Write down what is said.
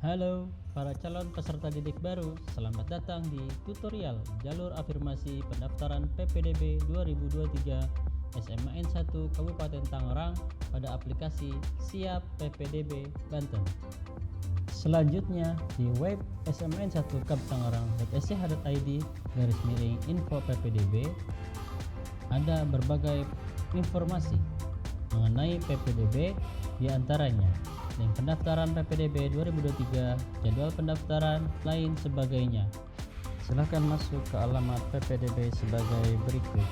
Halo para calon peserta didik baru, selamat datang di tutorial Jalur Afirmasi Pendaftaran PPDB 2023 SMA N1 Kabupaten Tangerang pada aplikasi Siap PPDB Banten. Selanjutnya di web SMA N1 Kab Tangerang.sch.id/info PPDB ada berbagai informasi mengenai PPDB, diantaranya link pendaftaran PPDB 2023, jadwal pendaftaran, lain sebagainya. Silakan masuk ke alamat PPDB sebagai berikut.